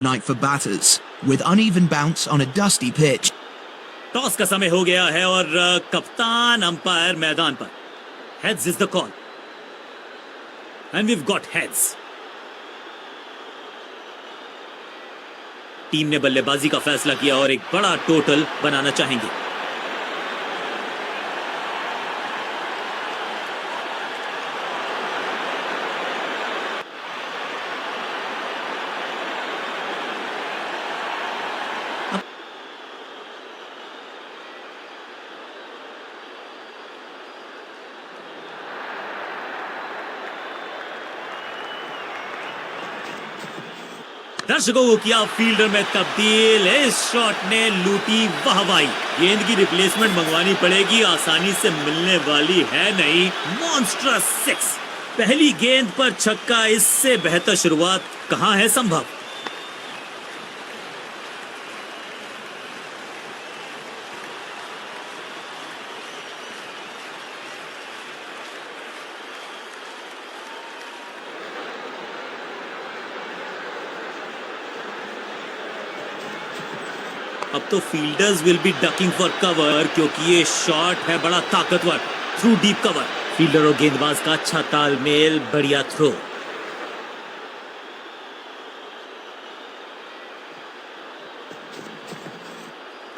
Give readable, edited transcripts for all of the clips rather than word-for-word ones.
night for batters, with uneven bounce on a dusty pitch. Toss का समय हो गया है और कप्तान अंपायर मैदान पर. Heads is the call. And we've got heads. Team ने बल्लेबाजी का फैसला किया और एक बड़ा टोटल बनाना चाहेंगे. दर्शकों को किया फील्डर में तब्दील. इस शॉट ने लूटी वाहवाही. गेंद की रिप्लेसमेंट मंगवानी पड़ेगी, आसानी से मिलने वाली है नहीं. Monstrous six. पहली गेंद पर छक्का. इससे बेहतर शुरुआत कहां है संभव. अब तो fielders will be ducking for cover, क्योंकि ये शॉट है बड़ा ताकतवर. Through deep cover. फील्डर और गेंदबाज का अच्छा तालमेल. बढ़िया थ्रो.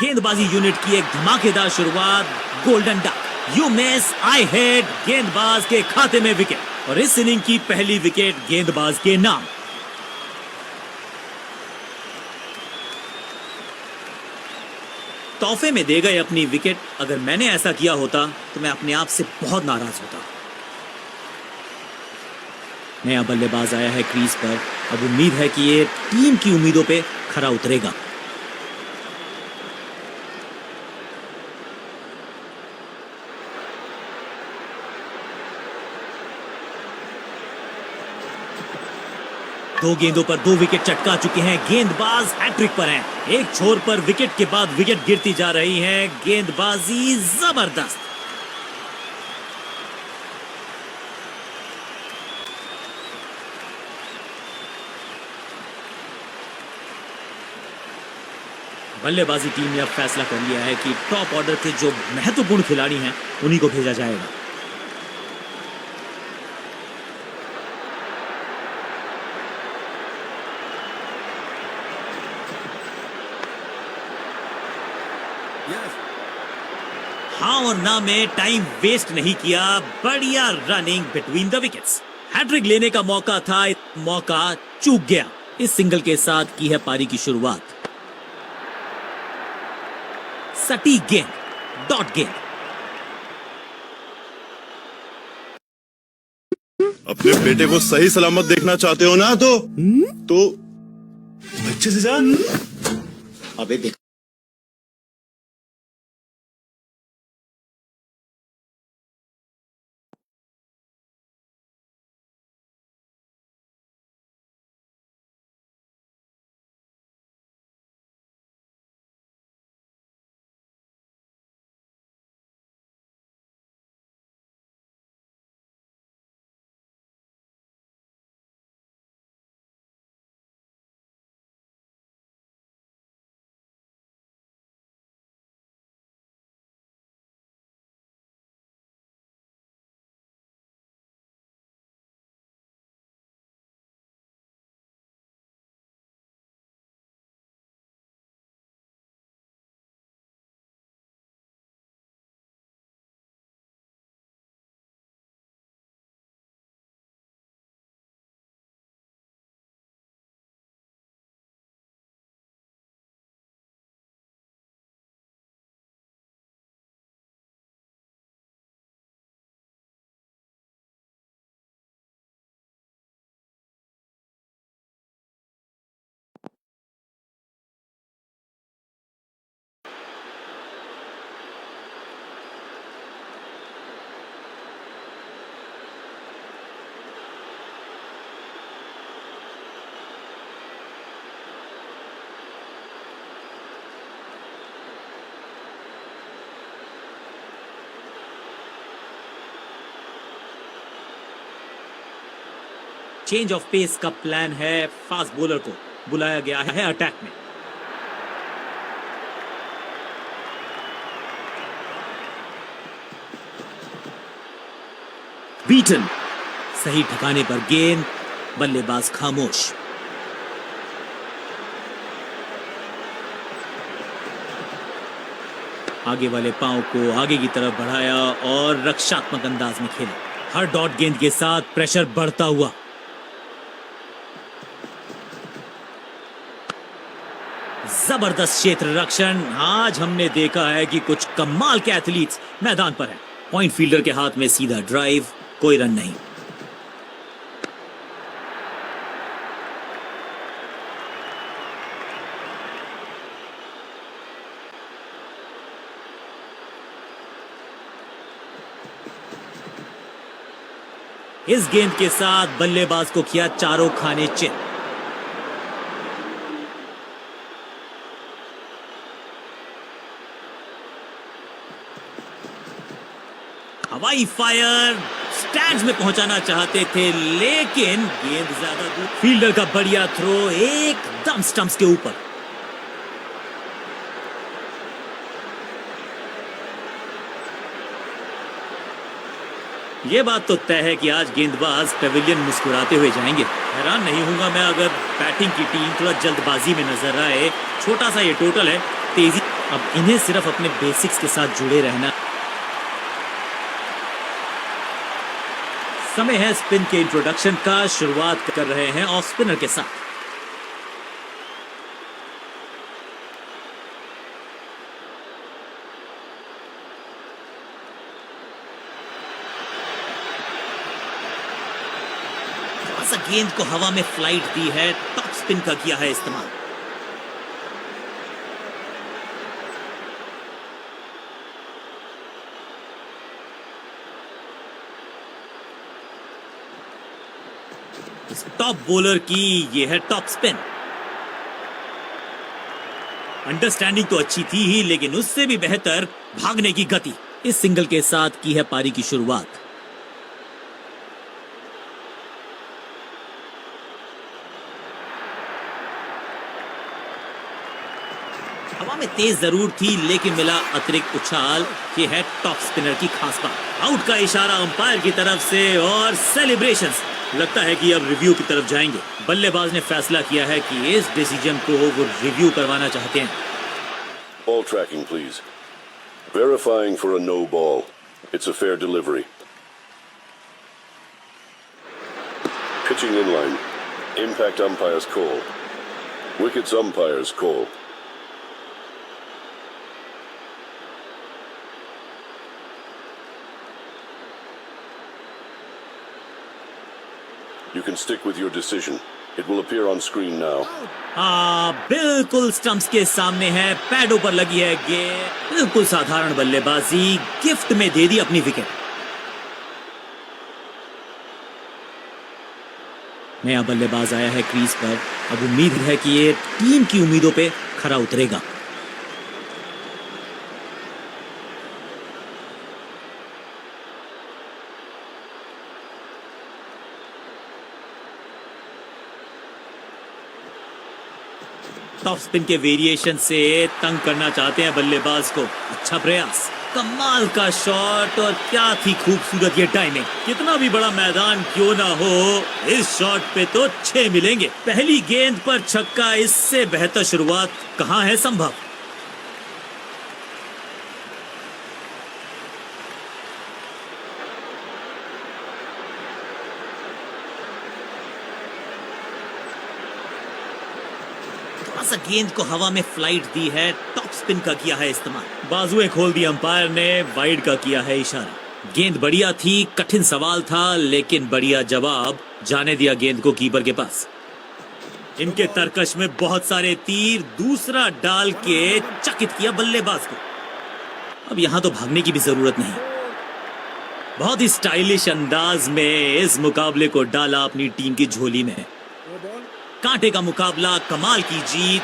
गेंदबाजी यूनिट की एक धमाकेदार शुरुआत. Golden duck. You miss, I hit. गेंदबाज के खाते में विकेट. और इस इनिंग की पहली विकेट गेंदबाज के नाम. तोहफे में दे गए अपनी विकेट. अगर मैंने ऐसा किया होता तो मैं अपने आप से बहुत नाराज होता. नया बल्लेबाज आया है क्रीज पर. अब उम्मीद है कि ये टीम की उम्मीदों पे खरा उतरेगा. दो गेंदों पर दो विकेट चटका चुके हैं. गेंदबाज हैट्रिक पर हैं. एक छोर पर विकेट के बाद विकेट गिरती जा रही है. गेंदबाजी जबरदस्त. बल्लेबाजी टीम ने अब फैसला कर लिया है कि टॉप ऑर्डर के जो महत्वपूर्ण खिलाड़ी हैं उन्हीं को भेजा जाएगा. हाँ और ना में टाइम वेस्ट नहीं किया. बढ़िया running between the wickets. Hat trick लेने का मौका था, मौका चूक गया. इस सिंगल के साथ की है पारी की शुरुआत. सटीक गेंद. डॉट गेंद. अपने बेटे को सही सलामत देखना चाहते हो ना तो अच्छे से जा. अबे देख. चेंज ऑफ पेस का प्लान है फास्ट बॉलर को. बुलाया गया है अटैक में। बीटन, सही ठिकाने पर गेंद, बल्लेबाज खामोश। आगे वाले पांव को आगे की तरफ बढ़ाया और रक्षात्मक अंदाज में खेला। हर डॉट गेंद के साथ प्रेशर बढ़ता हुआ। जबरदस्त क्षेत्र रक्षण। आज हमने देखा है कि कुछ कमाल के एथलीट्स मैदान पर हैं। पॉइंट फील्डर के हाथ में सीधा ड्राइव, कोई रन नहीं। इस गेंद के साथ बल्लेबाज को किया चारों खाने चित। हवाई फायर, स्टैंड्स में पहुंचाना चाहते थे लेकिन गेंद ज्यादा दूर। फील्डर का बढ़िया थ्रो एकदम स्टंप्स के ऊपर। यह बात तो तय है कि आज गेंदबाज पेविलियन मुस्कुराते हुए जाएंगे। हैरान नहीं हूंगा मैं अगर बैटिंग की टीम थोड़ा जल्दबाजी में नजर आए। छोटा सा ये टोटल है, तेजी। अब इन्हें सिर्फ अपने बेसिक्स के साथ जुड़े रहना। समय है स्पिन के इंट्रोडक्शन का। शुरुआत कर रहे हैं ऑफ स्पिनर के साथ। गेंद को हवा में फ्लाइट दी है, टॉप स्पिन का किया है इस्तेमाल। इस टॉप बॉलर की ये है टॉप स्पिन। अंडरस्टैंडिंग तो अच्छी थी ही, लेकिन उससे भी बेहतर भागने की गति। इस सिंगल के साथ की है पारी की शुरुआत। हवा में तेज जरूर थी लेकिन मिला अतिरिक्त उछाल। ये है टॉप स्पिनर की खास बात। आउट का इशारा अंपायर की तरफ से और सेलिब्रेशंस। लगता है कि अब रिव्यू की तरफ जाएंगे। बल्लेबाज ने फैसला किया है कि इस डिसीजन को वो रिव्यू करवाना चाहते हैं। Ball tracking, please. Verifying for a no ball. It's a fair delivery. Pitching in line. Impact umpire's call. Wickets umpire's call. You can stick with your decision. It will appear on screen now. बिल्कुल stumps के सामने है, पैडों पर लगी है गेंद। बिल्कुल साधारण बल्लेबाजी, गिफ्ट में दे दी अपनी विकेट। नया बल्लेबाज आया है क्रीज पर। अब उम्मीद है कि ये टीम की उम्मीदों पे खरा उतरेगा। टॉप स्पिन के वेरिएशन से तंग करना चाहते हैं बल्लेबाज को। अच्छा प्रयास, कमाल का शॉट और क्या थी खूबसूरत ये टाइमिंग। कितना भी बड़ा मैदान क्यों ना हो, इस शॉट पे तो 6 मिलेंगे। पहली गेंद पर छक्का, इससे बेहतर शुरुआत कहां है संभव। गेंद को हवा में फ्लाइट दी है, टॉप स्पिन का किया है इस्तेमाल। बाजुएं खोल दी अंपायर ने, वाइड का किया है इशारा। गेंद बढ़िया थी, कठिन सवाल था लेकिन बढ़िया जवाब। जाने दिया गेंद को कीपर के पास। इनके तरकश में बहुत सारे तीर, दूसरा डाल के चकित किया बल्लेबाज को। अब यहां तो भागने की भी जरूरत नहीं। बहुत ही स्टाइलिश अंदाज में इस मुकाबले को डाला अपनी टीम की झोली में। कांटे का मुकाबला, कमाल की जीत।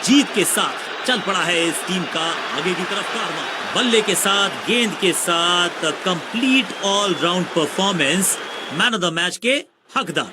जीत के साथ चल पड़ा है इस टीम का आगे की तरफ कारवां। बल्ले के साथ, गेंद के साथ complete all round performance. Man of the match के हकदार।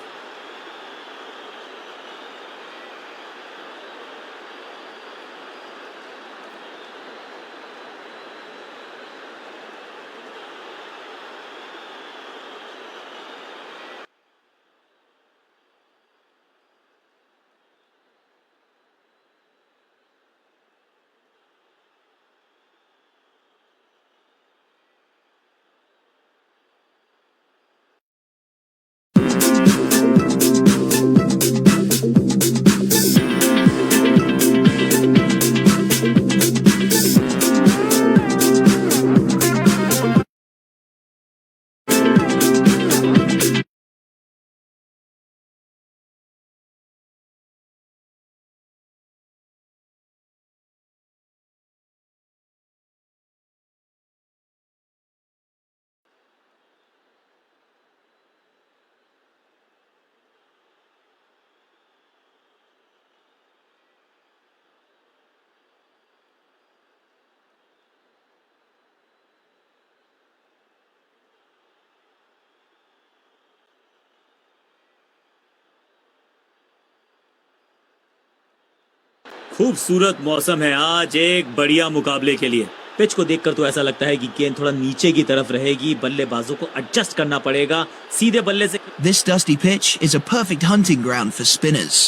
खूबसूरत मौसम है आज एक बढ़िया मुकाबले के लिए। पिच को देखकर तो ऐसा लगता है कि गेंद थोड़ा नीचे की तरफ रहेगी, बल्लेबाजों को एडजस्ट करना पड़ेगा। सीधे बल्ले से This dusty pitch is a perfect hunting ground for spinners.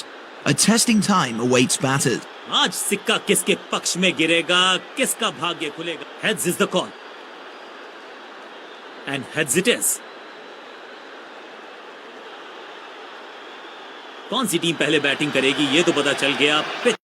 A testing time awaits batters. आज सिक्का किसके पक्ष में गिरेगा, किसका भाग्य खुलेगा। Heads is the call and heads it is. कौन सी टीम पहले बैटिंग करेगी ये तो पता चल गया। पिच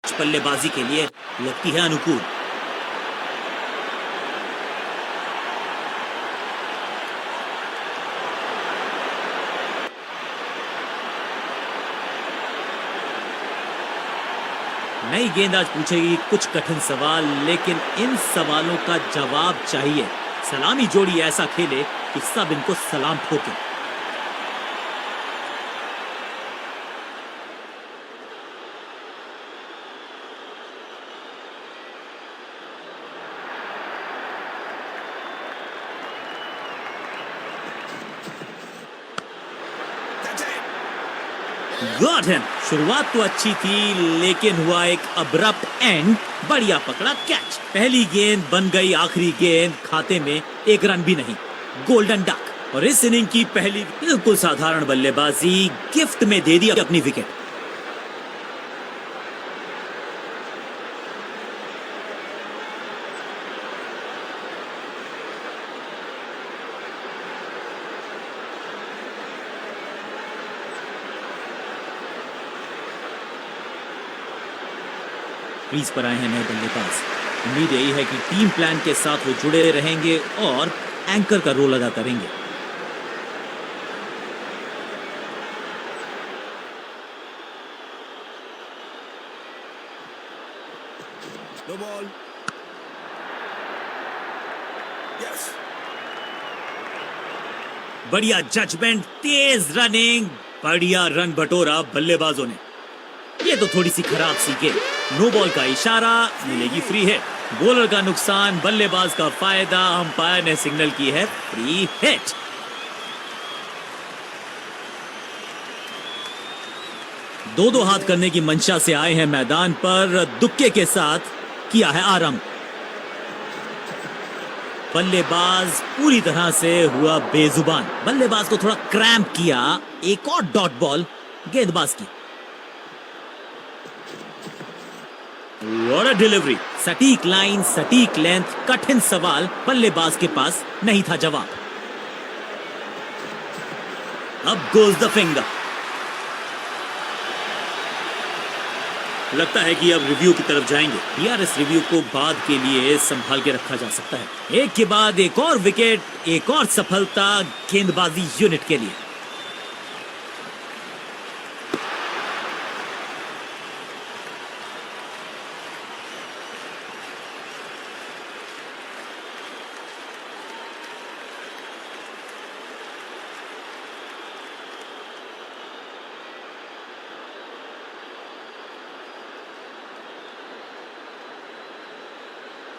बल्लेबाजी के लिए लगती है अनुकूल। नई गेंद आज पूछेगी कुछ कठिन सवाल, लेकिन इन सवालों का जवाब चाहिए। सलामी जोड़ी ऐसा खेले कि सब इनको सलाम ठोके। Got him. शुरुआत तो अच्छी थी लेकिन हुआ एक अब्रप्ट एंड। बढ़िया पकड़ा कैच। पहली गेंद बन गई आखिरी गेंद, खाते में एक रन भी नहीं। Golden duck. और इस इनिंग की पहली बिल्कुल साधारण बल्लेबाजी गिफ्ट में दे दी अपनी विकेट। क्रीज पर आए हैं नए बल्लेबाज। उम्मीद यही है कि टीम प्लान के साथ वो जुड़े रहेंगे और एंकर का रोल अदा करेंगे। No ball. यस। बढ़िया जजमेंट, तेज रनिंग, बढ़िया रन बटोरा बल्लेबाजों ने। ये तो थोड़ी सी खराब सी गेंद। नो बॉल का इशारा, मिलेगी फ्री हिट। बॉलर का नुकसान, बल्लेबाज का फायदा। अंपायर ने सिग्नल की है फ्री हिट। दो हाथ करने की मंशा से आए हैं मैदान पर, दुक्के के साथ किया है आरंभ। बल्लेबाज पूरी तरह से हुआ बेजुबान। बल्लेबाज को थोड़ा क्रैम्प किया। एक और डॉट बॉल गेंदबाज की। What a delivery! सटीक लाइन, सटीक लेंथ, कठिन सवाल, बल्लेबाज के पास नहीं था जवाब। अब goes the finger। लगता है कि अब रिव्यू की तरफ जाएंगे। यार इस रिव्यू को बाद के लिए संभाल के रखा जा सकता है। एक के बाद एक और विकेट, एक और सफलता गेंदबाजी यूनिट के लिए।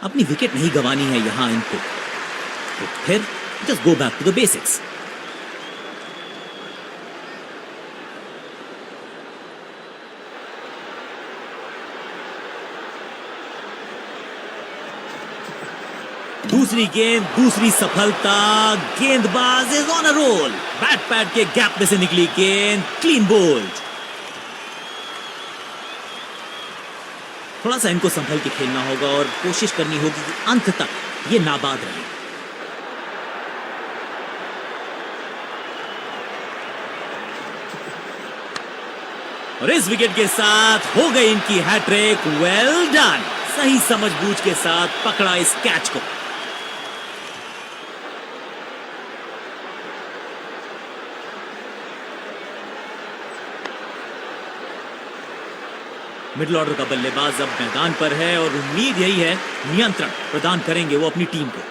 अपनी विकेट नहीं गंवानी है यहां इनको, तो फिर just go back to the basics. दूसरी गेंद, दूसरी सफलता, गेंदबाज is on a roll. Bat pad के गैप में से निकली गेंद, क्लीन बोल्ड। थोड़ा सा इनको संभल के खेलना होगा और कोशिश करनी होगी कि अंत तक ये नाबाद रहे। और इस विकेट के साथ हो गई इनकी हैट्रिक। वेल डन, सही समझबूझ के साथ पकड़ा इस कैच को। मिडिल ऑर्डर का बल्लेबाज अब मैदान पर है और उम्मीद यही है नियंत्रण प्रदान करेंगे वो अपनी टीम को।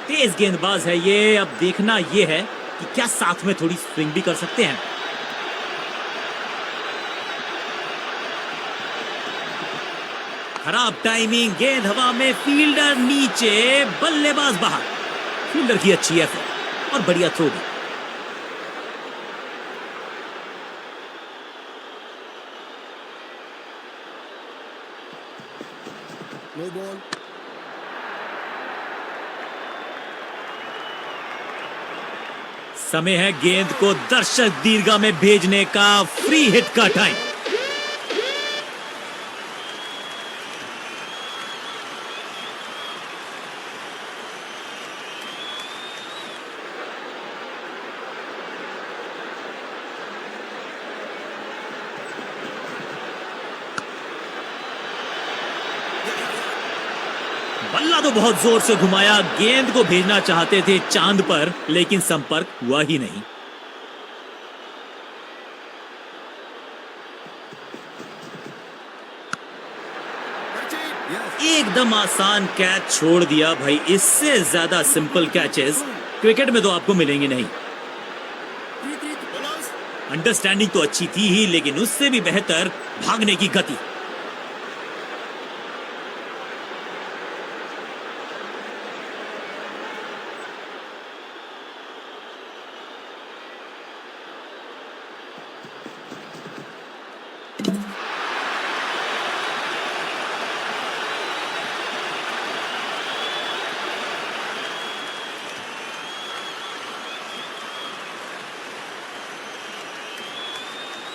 तेज गेंदबाज है ये, अब देखना ये है कि क्या साथ में थोड़ी स्विंग भी कर सकते हैं। खराब टाइमिंग, गेंद हवा में, फील्डर नीचे, बल्लेबाज बाहर। फील्डर की अच्छी एफर्ट और बढ़िया थ्रो भी। No ball. समय है गेंद को दर्शक दीर्घा में भेजने का। फ्री हिट का टाइम। बल्ला तो बहुत जोर से घुमाया, गेंद को भेजना चाहते थे चांद पर, लेकिन संपर्क हुआ ही नहीं। एकदम आसान कैच छोड़ दिया भाई। इससे ज्यादा सिंपल कैचेस क्रिकेट में तो आपको मिलेंगे नहीं। अंडरस्टैंडिंग तो अच्छी थी ही, लेकिन उससे भी बेहतर भागने की गति।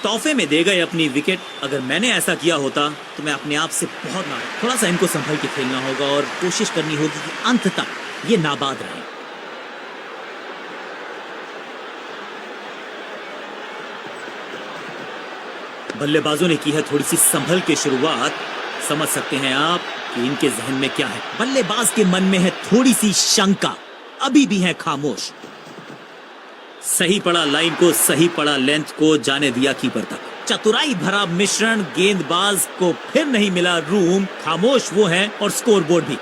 तोहफे में दे गए अपनी विकेट। अगर मैंने ऐसा किया होता तो मैं अपने आप से बहुत नाराज। थोड़ा सा इनको संभल के खेलना होगा और कोशिश करनी होगी कि अंत तक ये नाबाद रहे। बल्लेबाजों ने की है थोड़ी सी संभल के शुरुआत। समझ सकते हैं आप कि इनके जहन में क्या है। बल्लेबाज के मन में है थोड़ी सी शंका, अभी भी है खामोश। सही पड़ा लाइन को, सही पड़ा लेंथ को, जाने दिया कीपर तक। चतुराई भरा मिश्रण, गेंदबाज को फिर नहीं मिला रूम। खामोश वो हैं और स्कोरबोर्ड भी।